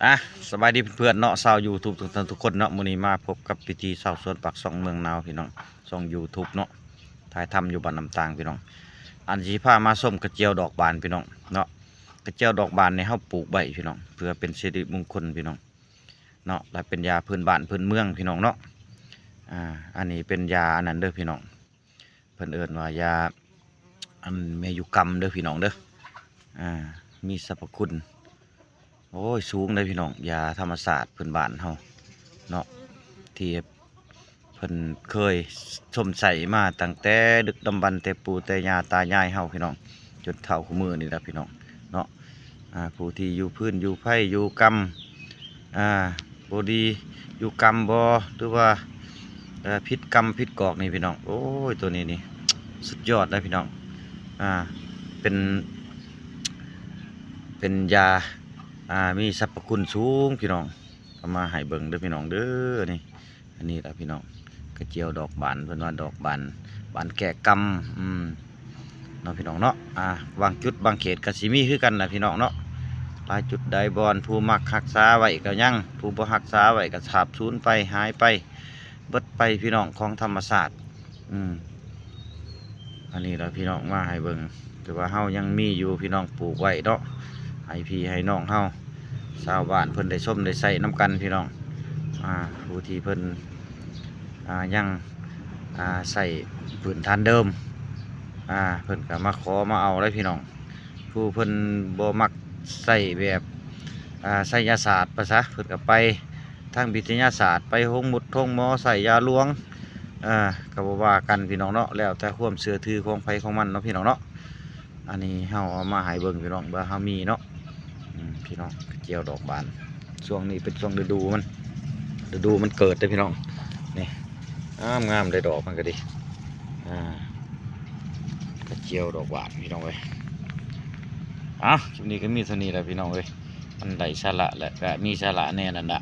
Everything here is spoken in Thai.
อ่ะสบายดีเพื่อนๆเนาะชาวยูทูบทุกท่านทุกคนเนาะมื้อนี้มาพบกับพิธีชาวสวนปากช่องเมืองนาวพี่น้องช่อง YouTube เนาะถ่ายทำอยู่บ้านน้ำตางพี่น้องอันที่พามาส้มกระเจียวดอกบานพี่น้องเนาะกระเจียวดอกบานในเฮาปลูกใบพี่น้องเพื่อเป็นสิริมงคลพี่น้องเนาะและเป็นยาพื้นบ้านพื้นเมืองพี่น้องเนาะอันนี้เป็นยาอันนั้นเด้อพี่น้องเพิ่นเอิ้นว่ายาอันเมยุกรรมเด้อพี่น้องเด้อมีสรรพคุณโอ้ยสูงเลยพี่น้องยาธรรมศาสตร์พื้นบ้านเฮาเนาะที่เพิ่นเคยชมใส่มาตั้งแต่ดึกดำบรรพ์แต่ปู่แต่ย่าตายายเฮาพี่น้องจนเฒ่าคู่มือนี่ละพี่น้องเนาะผู้ที่อยู่พื้นอยู่ไผ่อยู่กรรมบ่ดีอยู่กรรมบ่หรือว่าพิษกรรมพิษกอกนี่พี่น้องโอ้ยตัวนี้นี่สุดยอดเลยพี่น้องเป็นยามีสรรพคุณสูงพี่น้องเอามาให้เบิ่งเด้อพี่น้องเด้อนี่อันนี้ละพี่น้องกระเจียวดอกบานเพิ่นว่าดอกบานแก่กรรมเนาะพี่น้องเนาะบางจุดบางเขตก็สิมีคือกันนะพี่น้องเนาะหลายจุดใดบอนผู้มักรักษาไว้ก็ยังผู้บ่รักษาไว้ก็สาบสูญไปหายไปเบิดไปพี่น้องของธรรมศาสตร์อันนี้ละพี่น้องมาให้เบิ่งแต่ว่าเฮายังมีอยู่พี่น้องปลูกไว้เนาะให้พี่ให้น้องเฮาชาวบ้านเพิ่นได้ส้มได้ใส่น้ำกันพี่น้องผู้ที่เพิ่นยังใส่ผืนทานเดิมเพิ่นก็มาขอมาเอาได้พี่น้องผู้เพิ่นบ่มักใส่แบบไสยศาสตร์ภาษาเพิ่นก็ไปทางวิทยาศาสตร์ไปห้องหมุดห้องหมอใส่ยาลวงก็บ่ว่ากันพี่น้องเนาะแล้วแต่ความเชื่อถือของไผของมันเนาะพี่น้องเนาะอันนี้เฮาเอามาให้เบิ่งพี่น้องว่าเฮามีเนาะพี่น้องเจียวดอกบานช่วงนี้เป็นช่วงฤดูมันเกิดได้พี่น้องนี่งามได้ดอกมันก็ดีกระเจียวดอกบานพี่น้องเว้ยคลิปนี้ก็มีเท่านี้แหละพี่น้องเว้ยมันได้สาระแหละก็มีสาระแน่นั่นแหละ